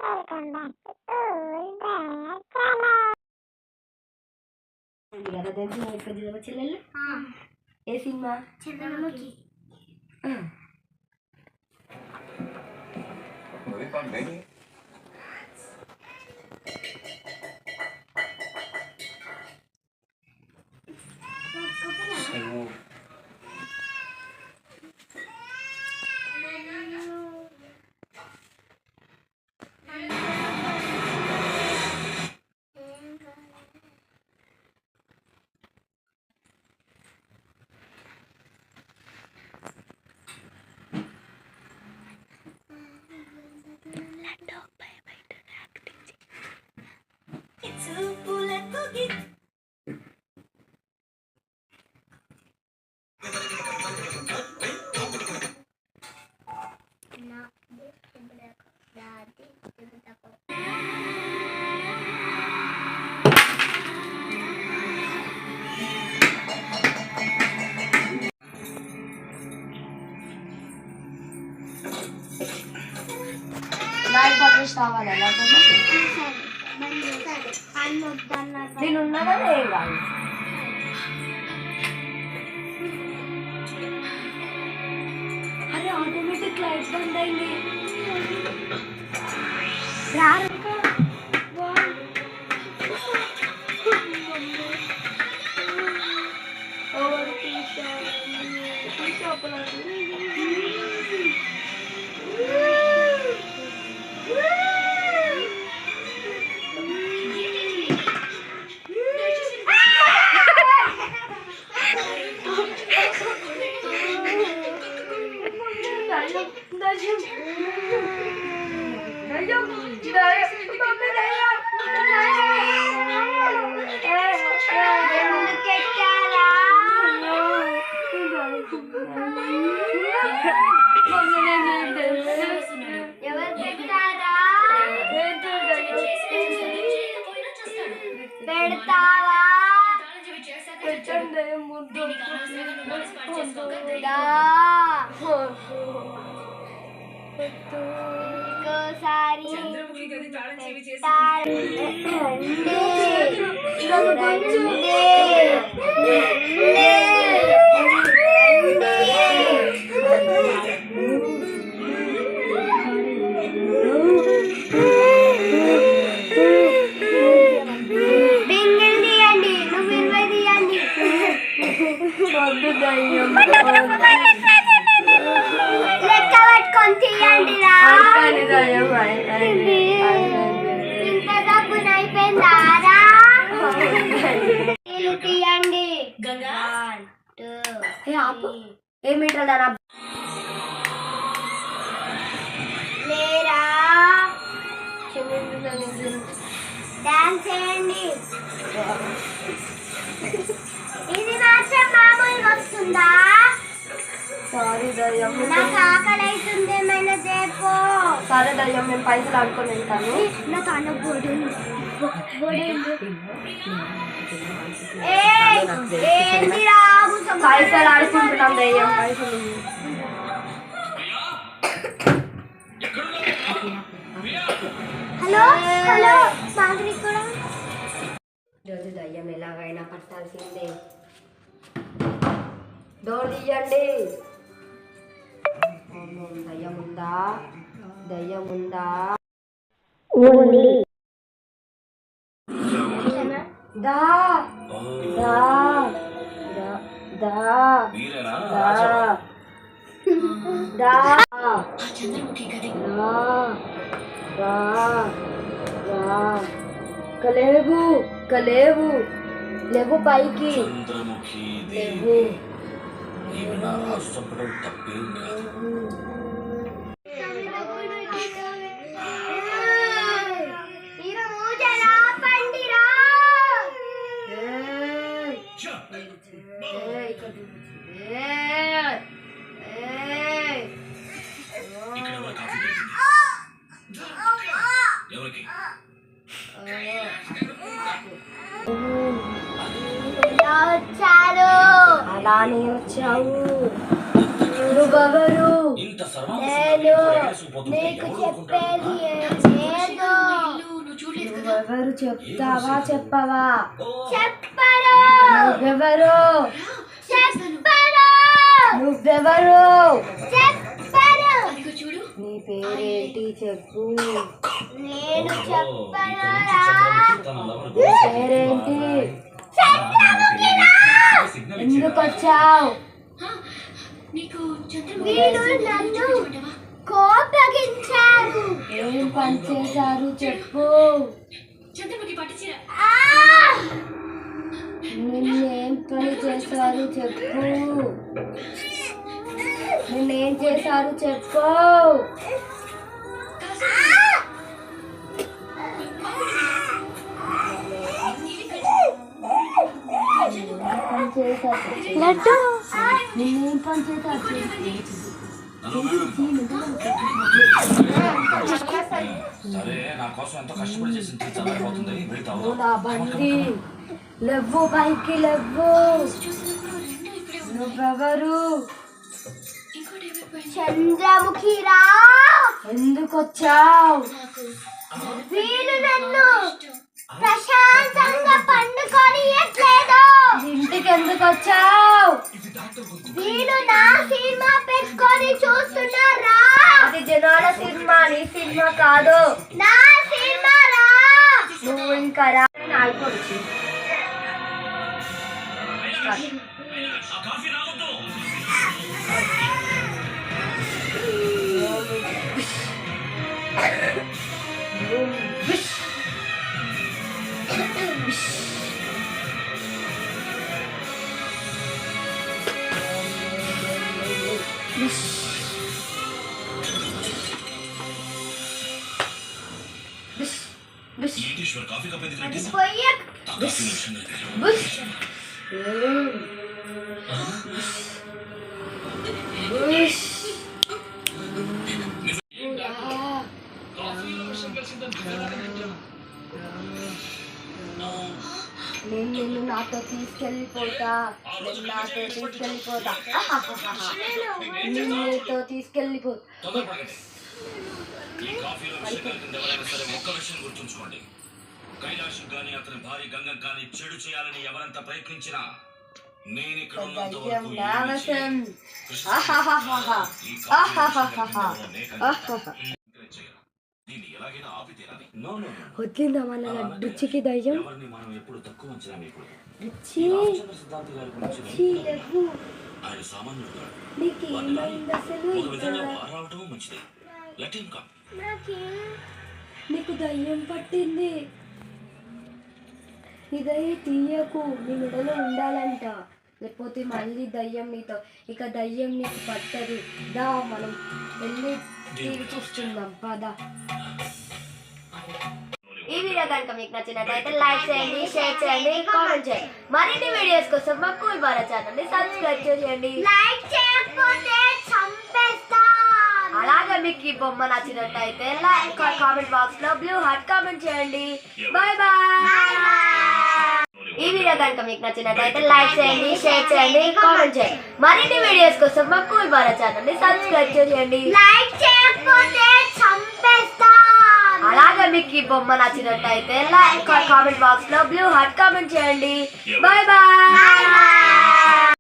Welcome back to channel. కదా తెలిసిన పెద్ద చెల్లెళ్ళు ఏ సినిమా? చంద్రముఖి. లైట్ పట్టేసి రావాలి. నేను ఉన్నాగా ఏం కాదు. అరే ఆటోమేటిక్ లైట్ బంద్ అయింది. పెడతావా పెట్టండి ముద్దు ఇంకోసారి లెక్క పట్టుకొని తీయండి రా. ఇంత డబ్బున అయిపోయిందారా? తీయండి. ఏ మీటర్ దానా లేరా డాన్స్ చేయండి. ఇది మాత్రం మామూలుగా వస్తుందా? సారీ దయ్యం, నాకు ఆకలి అవుతుంది. ఏమైనా చేపో. సరే దయ్యం, నేను పైసలు ఆడుకొని వెళ్తాను. నాకు అన్న పైసలు ఆడుకుంటున్నాం దయ్యం, పైసలు. హలో హలో మాధురి కూడా. ఈరోజు దయ్యం ఎలాగైనా పట్టాల్సిందే. డోర్ తీయండి. దయ్యం ఉందా? దయ్యం ఉందా? దా దా దా దా దా కలేవు కలేవు లేవు పైకి లేవు. అలానే వచ్చావు. నువ్వెవరు? నేను నీకు చెప్పేది ఎవరు చెప్తావా చెప్పవా? చెప్పరు. నువ్వెవరు? చెప్పరు. నువ్వెవరు? చెప్పరు. నీ పేరేంటి చెప్పు. నేను చెప్పనురా. నీ పేరేంటి? చంద్రముఖిరా. ఎందుకు వచ్చావు? వీడు నన్ను కోపగించారు. ఏం పని చేశారు చెప్పు. ఆ! నిన్నేం పని చేశారు చెప్పు. నిన్నేం చేశారు చెప్పు. లడ్డు నిన్నేం పని చేశారు సరే నా కోసం ఎంతో కష్టపడి చేసింది చల్లబోతుంది వెళ్తావు నా బండి లెవ్వు పైకి లెవ్వు. నువ్వెవరు? చంద్రముఖిరా. ఎందుకు వచ్చావు? వీడు నన్ను ప్రశాంతంగా పండుకొనియట్లేదు. ఇంటికి ఎందుకు వచ్చావు? వీడు నా సినిమా పెట్టుకొని చూస్తున్నారా. అది జనాల సినిమా, నీ సినిమా కాదు. నా సినిమా రా. నువ్వు ఇంకా రా. అయిపోవచ్చు. ఆ కాఫీ రావద్దు ఈశ్వర్ కాఫీ కప్ ఎందుకు రెడ్డి పోయి ఆ కాఫీ నిమిషంగా బుష్. బుష్. నేను నిన్ను నాతో తీసుకెళ్ళిపోతా. నేను నాతో తీసుకెళ్ళిపోతా. నేను నీతో తీసుకెళ్ళిపోతా. తొందరపడకండి ఈ కాఫీలో విషయం కలిగింది ఎవరైనా సరే ఒక్క విషయం గుర్తుంచుకోండి కైలాష్ గాని అతని భార్య గంగం కానీ చెడు చేయాలని ఎవరంతా ప్రయత్నించినా నేను ఇక్కడ ఉన్నంత వరకు ఏమీ చేయను. దీన్ని ఎలాగైనా ఆపి తీరాలి. No no no. వద్దిందా మన రుచికి ధైర్యం. ఎవరిని మనం ఎప్పుడు తక్కువ అంచనా వేయకూడదు. రుచి రామచంద్ర సిద్ధాంతి గారి గురించి రుచి లెవ్వు. ఆయన సామాన్యుడు కాదు. నీకు ఏమైంది అసలు? ఒక విధంగా వారావటం మంచిది. Let him come. నీకు దయ్యం పట్టింది. ఈ దయ్య తీయకు, నీ మెడలో ఉండాలంట. లేకపోతే మళ్ళీ దయ్యం నీతో, ఇక దయ్యం నీకు పట్టదు. దా మనం వెళ్ళి టీవీ చూస్తున్నాం పదా. ఈ వీడియో కనుక మీకు నచ్చినట్లయితే లైక్ చేయండి, షేర్ చేయండి, కామెంట్ చేయండి. మరిన్ని వీడియోస్ కోసం మా కూల్ బారా ఛానల్ ని సబ్స్క్రైబ్ చేయండి. లైక్ చేయకపోతే చంపేస్తా. అలాగే మీకు ఈ బొమ్మ నచ్చినట్టయితే లైక్ కామెంట్ బాక్స్ లో బ్లూ హార్ట్ కామెంట్ చేయండి. Bye bye. ఈ వీడియో కనుక మీకు నచ్చినట్టయితే లైక్ చేయండి, షేర్ చేయండి, కామెంట్ చేయండి. మరిన్ని వీడియోస్ కోసం మా కూల్ బారా ఛానల్ ని సబ్స్క్రైబ్ చేయండి. లైక్ చేయకపోతే చంపేస్తా. అలాగే మీకు ఈ బొమ్మ నచ్చినట్టయితే లైక్ కామెంట్ బాక్స్ లో బ్లూ హార్ట్ కామెంట్ చేయండి. Bye bye.